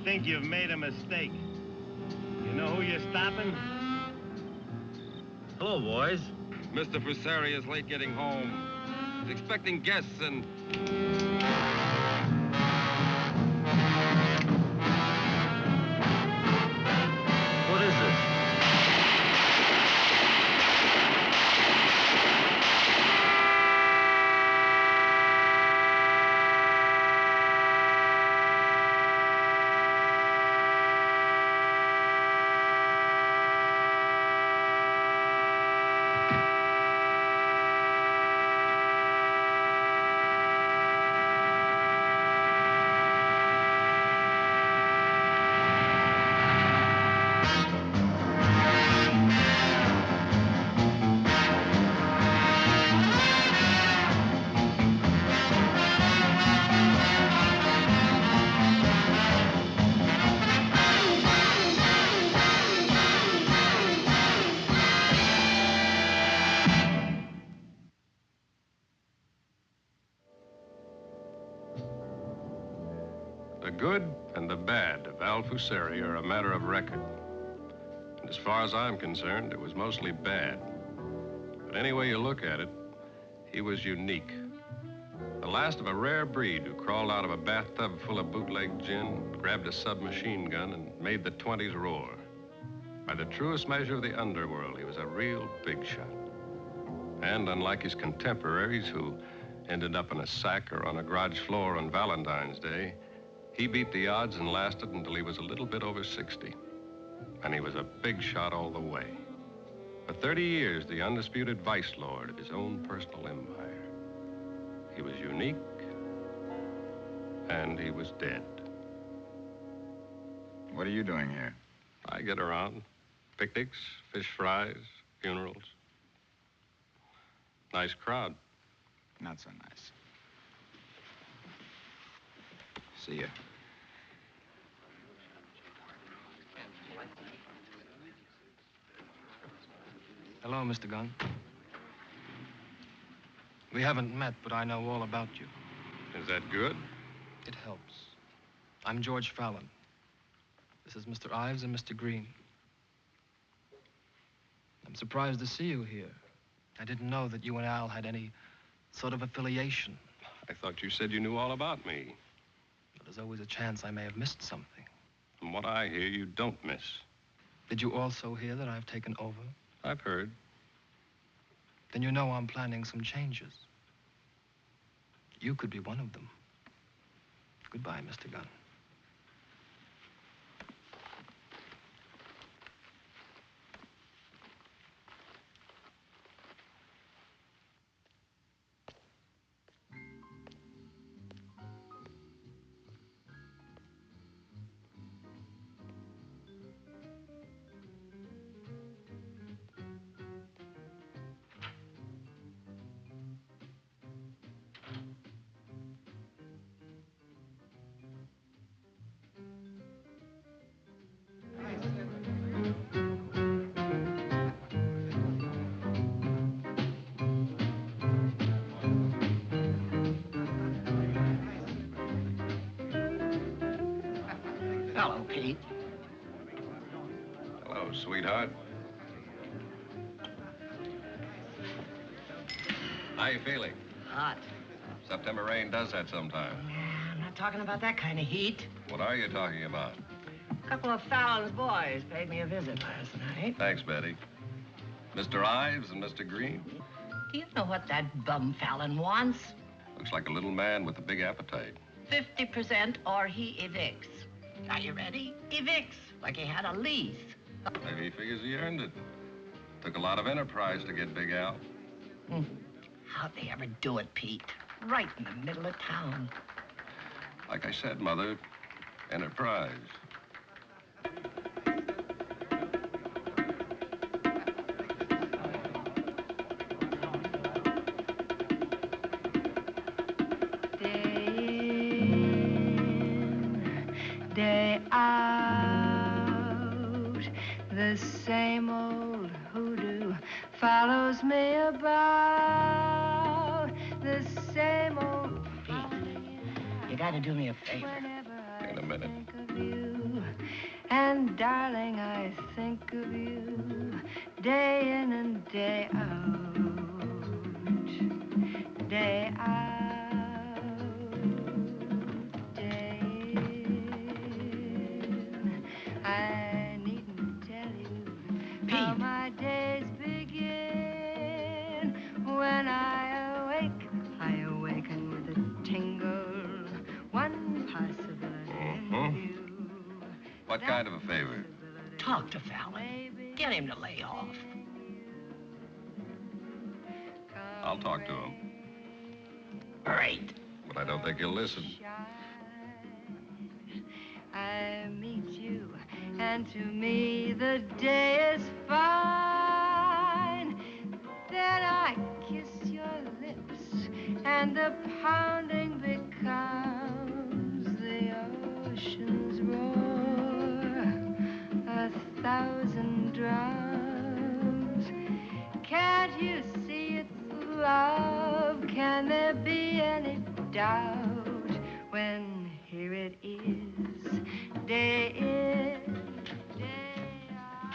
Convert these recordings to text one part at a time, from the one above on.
think you've made a mistake. You know who you're stopping? Hello, boys. Mr. Fusari is late getting home. He's expecting guests and... What is this? The good and the bad of Al Fusari are a matter of record. And as far as I'm concerned, it was mostly bad. But any way you look at it, he was unique. The last of a rare breed who crawled out of a bathtub full of bootleg gin, grabbed a submachine gun, and made the 20s roar. By the truest measure of the underworld, he was a real big shot. And unlike his contemporaries who ended up in a sack or on a garage floor on Valentine's Day, he beat the odds and lasted until he was a little bit over 60. And he was a big shot all the way. For 30 years, the undisputed vice lord of his own personal empire. He was unique, and he was dead. What are you doing here? I get around. Picnics, fish fries, funerals. Nice crowd. Not so nice. See ya. Hello, Mr. Gunn. We haven't met, but I know all about you. Is that good? It helps. I'm George Fallon. This is Mr. Ives and Mr. Green. I'm surprised to see you here. I didn't know that you and Al had any sort of affiliation. I thought you said you knew all about me. But there's always a chance I may have missed something. From what I hear, you don't miss. Did you also hear that I've taken over? I've heard. Then you know I'm planning some changes. You could be one of them. Goodbye, Mr. Gunn. Hello, Pete. Hello, sweetheart. How you feeling? Hot. September rain does that sometimes. Yeah, I'm not talking about that kind of heat. What are you talking about? A couple of Fallon's boys paid me a visit last night. Thanks, Betty. Mr. Ives and Mr. Green? Do you know what that bum Fallon wants? Looks like a little man with a big appetite. 50% or he evicts. Are you ready? Evicts, like he had a lease. Maybe he figures he earned it. Took a lot of enterprise to get Big Al. How'd they ever do it, Pete? Right in the middle of town. Like I said, Mother, enterprise. Day out, the same old hoodoo follows me about. The same old... Pete, you gotta do me a favor. In a minute. disappointed. Think of you, and darling, I think of you day in and day out, day out, day in. I needn't tell you how my days begin. When I awaken with a tingle. One possibility. What kind of a favor? Talk to Fallon. Get him to lay off. I'll talk to him. Great. But I don't think he'll listen. I meet you, and to me the day is fine. Then I kiss your lips, and the pounding becomes the ocean's roar, 1,000 drums. Can't you see it's love? Can there be any doubt when here it is, day in, day out?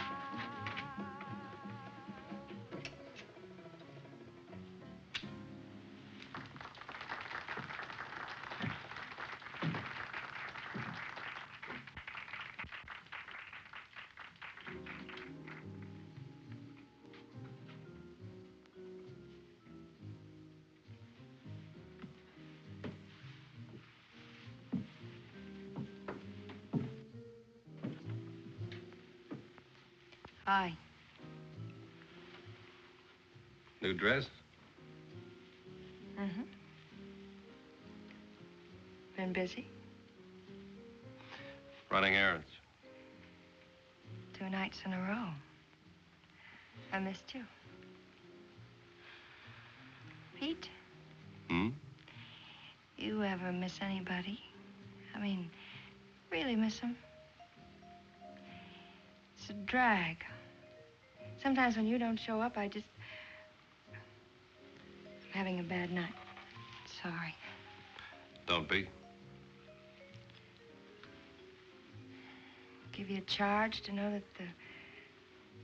Hi. New dress? Mm-hmm. Been busy? Running errands. 2 nights in a row. I missed you. Pete, Hmm? you ever miss anybody? I mean, really miss them? It's a drag. Sometimes when you don't show up, I'm having a bad night. Sorry. Don't be. Give you a charge to know that the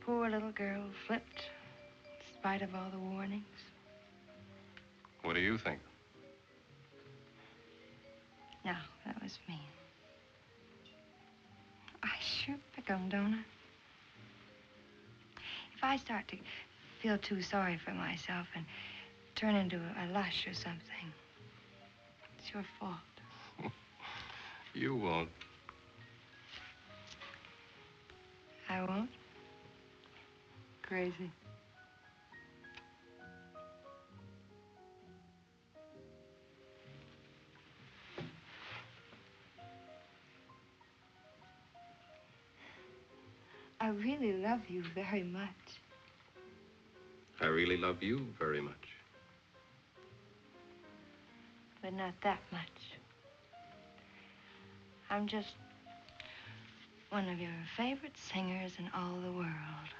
poor little girl flipped in spite of all the warnings. What do you think? No, that was mean. I sure pick 'em, don't I? If I start to feel too sorry for myself and turn into a lush or something, it's your fault. You won't. I won't? Crazy. I really love you very much. I really love you very much. But not that much. I'm just one of your favorite singers in all the world.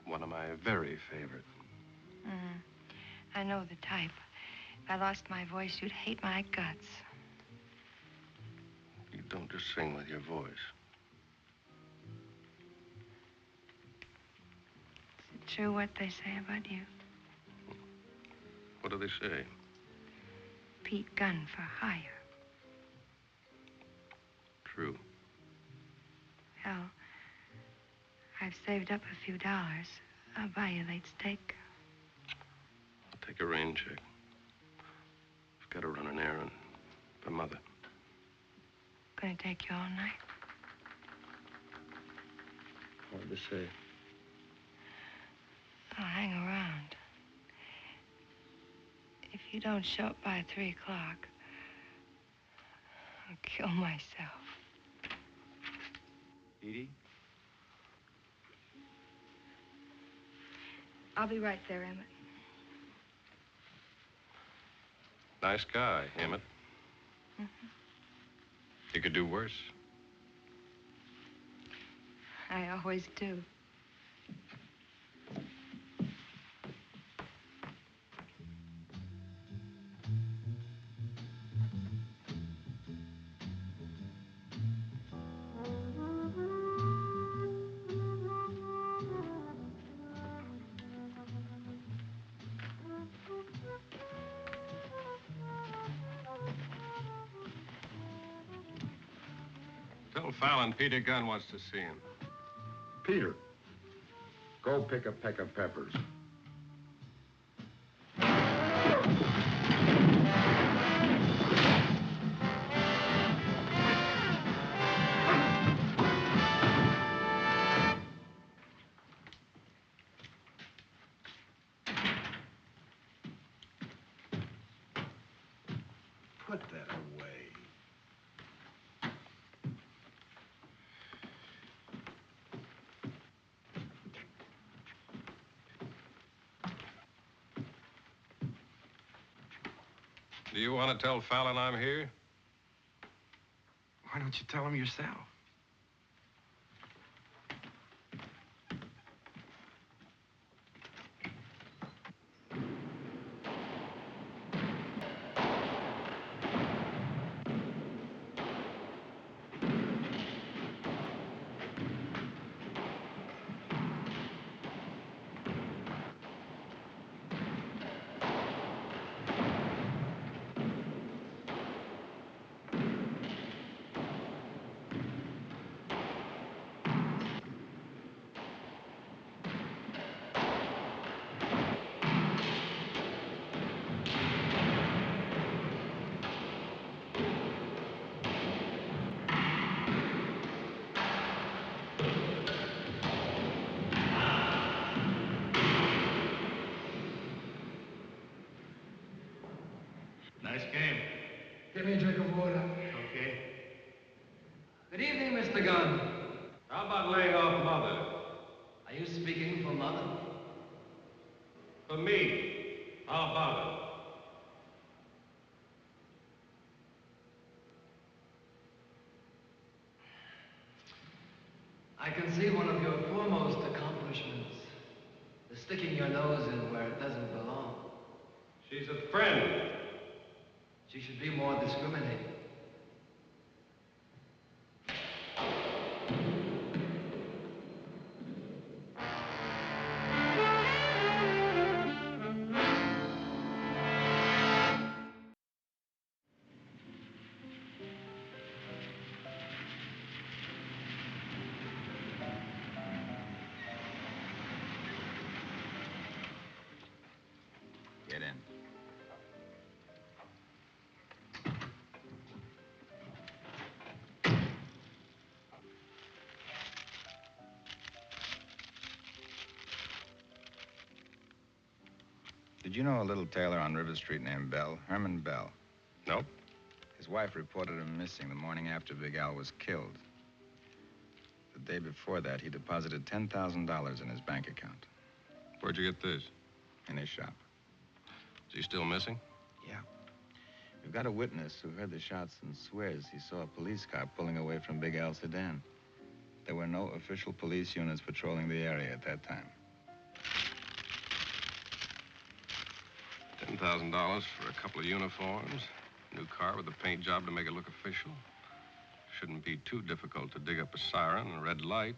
One of my very favorite. Mm-hmm. I know the type. If I lost my voice, you'd hate my guts. You don't just sing with your voice. Is it true what they say about you? What do they say? Pete Gunn for hire. True. Well, I've saved up a few dollars. I'll buy you a late steak. I'll take a rain check. I've got to run an errand for Mother. Gonna take you all night? Hard to say. I'll hang around. If you don't show up by 3 o'clock, I'll kill myself. Edie? I'll be right there, Emmett. Nice guy, Emmett. Mm-hmm. You could do worse. I always do. Tell Fallon Peter Gunn wants to see him. Peter, go pick a peck of peppers. Put that away. Do you want to tell Fallon I'm here? Why don't you tell him yourself? Nice game. Give me a drink of water. Okay. Good evening, Mr. Gunn. How about laying off Mother? Are you speaking for Mother? For me. How about it? I can see one of your foremost accomplishments is sticking your nose in where it doesn't belong. She's a friend. She should be more discriminating. Get in. Did you know a little tailor on River Street named Bell? Herman Bell. Nope. His wife reported him missing the morning after Big Al was killed. The day before that, he deposited $10,000 in his bank account. Where'd you get this? In his shop. Is he still missing? Yeah. We've got a witness who heard the shots and swears he saw a police car pulling away from Big Al's sedan. There were no official police units patrolling the area at that time. $10,000 for a couple of uniforms, new car with a paint job to make it look official. Shouldn't be too difficult to dig up a siren and a red light.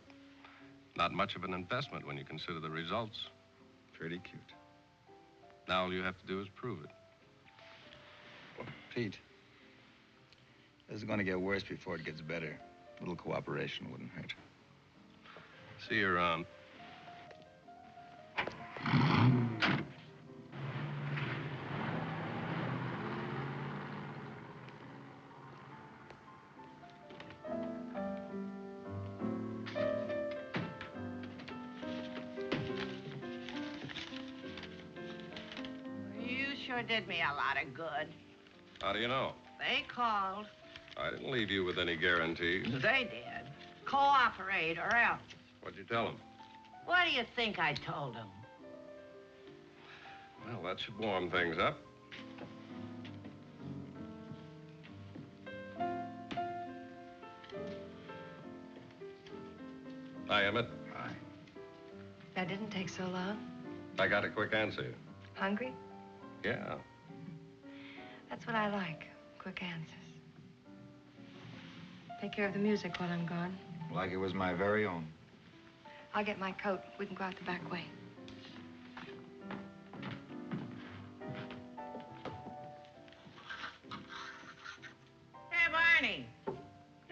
Not much of an investment when you consider the results. Pretty cute. Now all you have to do is prove it. Pete, this is going to get worse before it gets better. A little cooperation wouldn't hurt. See you around. You sure did me a lot of good. How do you know? They called. I didn't leave you with any guarantees. They did. Cooperate or else. What'd you tell them? What do you think I told them? Well, that should warm things up. Hi, Emmett. Hi. That didn't take so long. I got a quick answer. Hungry? Yeah. That's what I like. Quick answers. Take care of the music while I'm gone. Like it was my very own. I'll get my coat. We can go out the back way. Hey, Barney.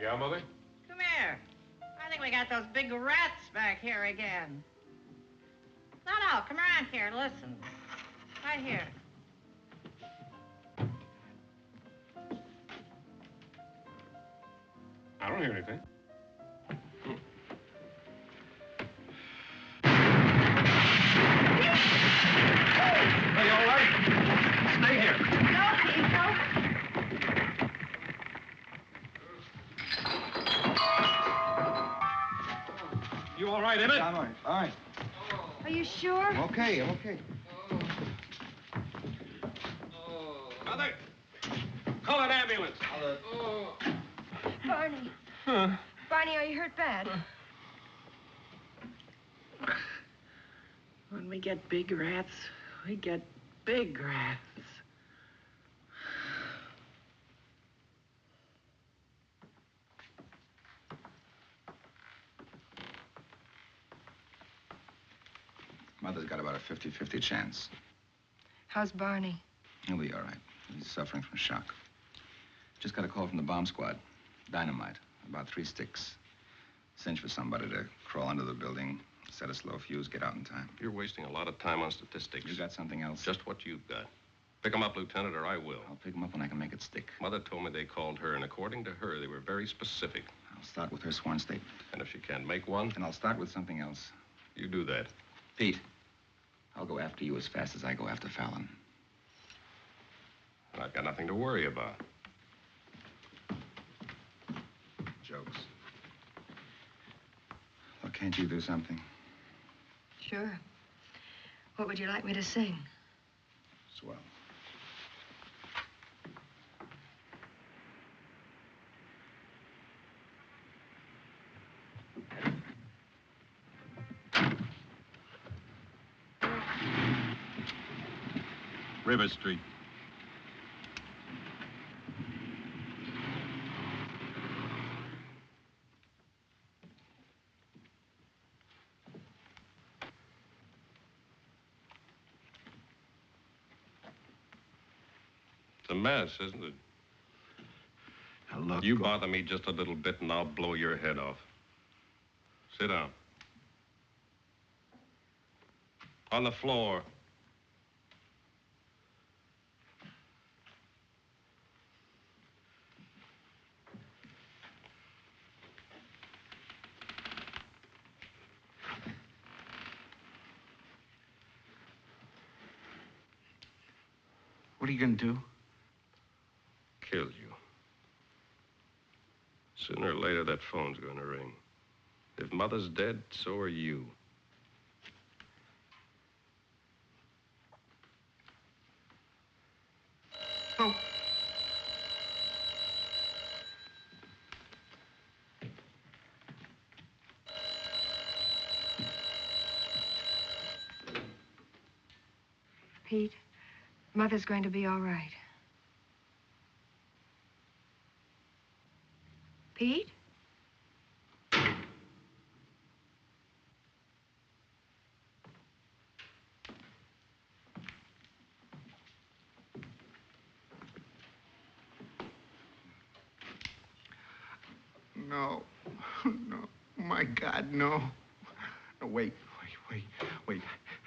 Yeah, Mother? Come here we got those big rats back here again. No, come around here, listen. Right here. I don't hear anything. Are you all right? Stay here. No, Pete, no. You all right, Emmett? I'm all right. All right. Are you sure? I'm okay. I'm okay. Mother, call an ambulance. Barney. Barney, are you hurt bad? When we get big rats, we get big rats. Mother's got about a 50-50 chance. How's Barney? He'll be all right. He's suffering from shock. Just got a call from the bomb squad. Dynamite. About 3 sticks. Cinch for somebody to crawl under the building, set a slow fuse, get out in time. You're wasting a lot of time on statistics. You got something else? Just what you've got. Pick them up, Lieutenant, or I will. I'll pick them up when I can make it stick. Mother told me they called her, and according to her, they were very specific. I'll start with her sworn statement. And if she can't make one, And I'll start with something else. you do that. Pete, I'll go after you as fast as I go after Fallon. And I've got nothing to worry about. Jokes. Well, can't you do something? Sure. What would you like me to sing? Swell. River Street. It's a mess, isn't it? Now, look. You bother me just a little bit, and I'll blow your head off. Sit down. On the floor. What are you gonna do? Kill you. Sooner or later, that phone's gonna ring. If Mother's dead, so are you. Oh. Pete, Mother's going to be all right. Pete? No. No. My God, no. No, wait. I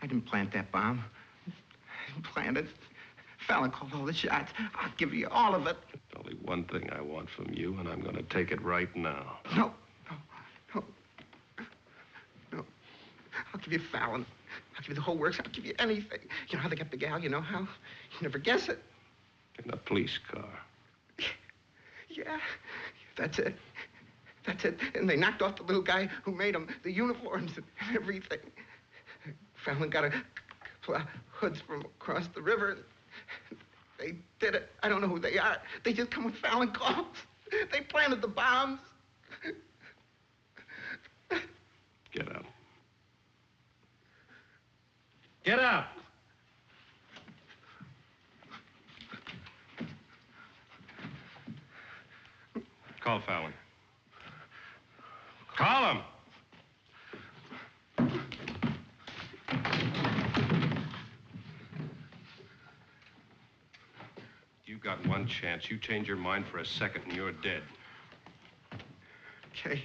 didn't plant that bomb. I didn't plant it. Fallon called all the shots. I'll give you all of it. There's only one thing I want from you, and I'm gonna take it right now. No. I'll give you Fallon. I'll give you the whole works. I'll give you anything. You know how they got the gal? You know how? You never guess it. In a police car. Yeah, that's it. And they knocked off the little guy who made them, the uniforms and everything. Fallon got a hoods from across the river. They did it. I don't know who they are. They just come with Fallon calls. They planted the bombs. Get out. Get out! Call Fallon. Call him! You've got one chance. You change your mind for a second and you're dead. Okay.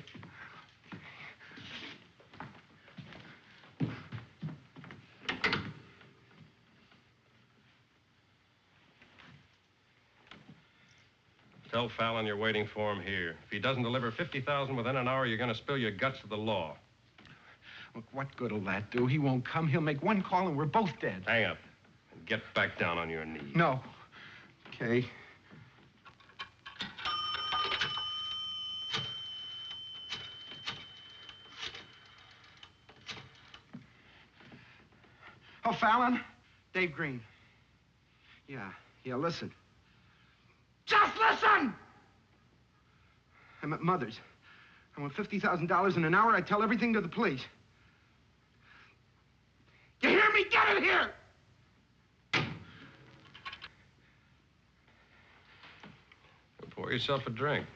Tell Fallon you're waiting for him here. If he doesn't deliver 50,000 within an hour, you're going to spill your guts to the law. Look, what good'll that do? He won't come. He'll make one call and we're both dead. Hang up and get back down on your knees. No. Okay. Oh, Fallon? Dave Green. Yeah, listen. Just listen! I'm at Mother's. I want $50,000 in an hour. I tell everything to the police. You hear me? Get it here! Pour yourself a drink.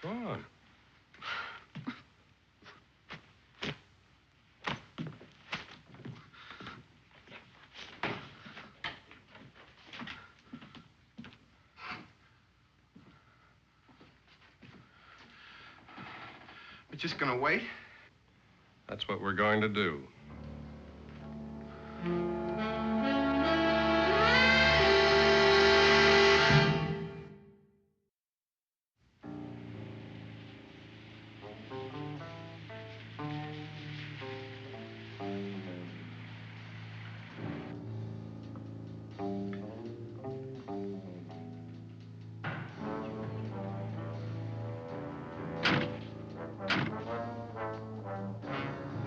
Go on. We're just gonna wait? That's what we're going to do.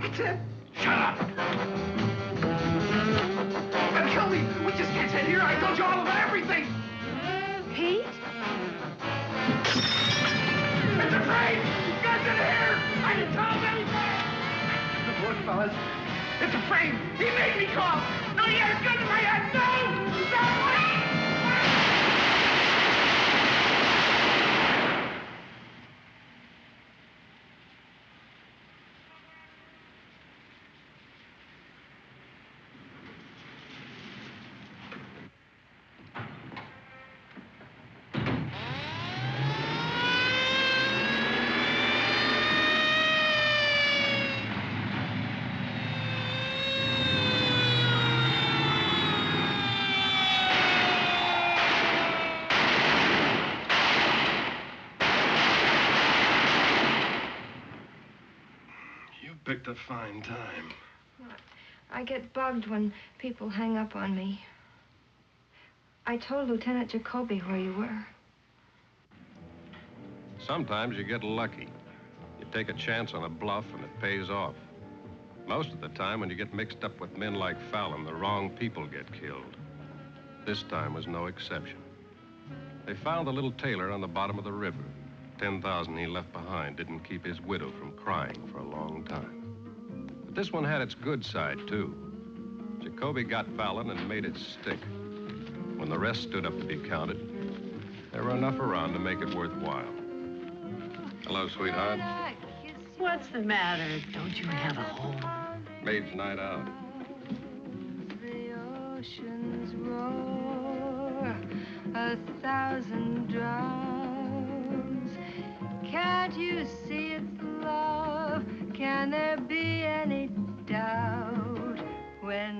That's it. Shut up! But kill me! We just can't sit here. I told you all about everything! Pete? It's a train! Guns in here! I didn't tell him anything! Look, fellas. It's a frame! He made me call! No, he had a gun in my head! No! No! Picked a fine time. I get bugged when people hang up on me. I told Lieutenant Jacoby where you were. Sometimes you get lucky. You take a chance on a bluff and it pays off. Most of the time, when you get mixed up with men like Fallon, the wrong people get killed. This time was no exception. They found the little tailor on the bottom of the river. 10,000 he left behind didn't keep his widow from crying for a long time. But this one had its good side, too. Jacoby got Fallon and made it stick. When the rest stood up to be counted, there were enough around to make it worthwhile. Hello, sweetheart. What's the matter? Don't you have a home? Maid's night out. The oceans roar 1,000 drums. Can't you see it's love? Can there be any doubt when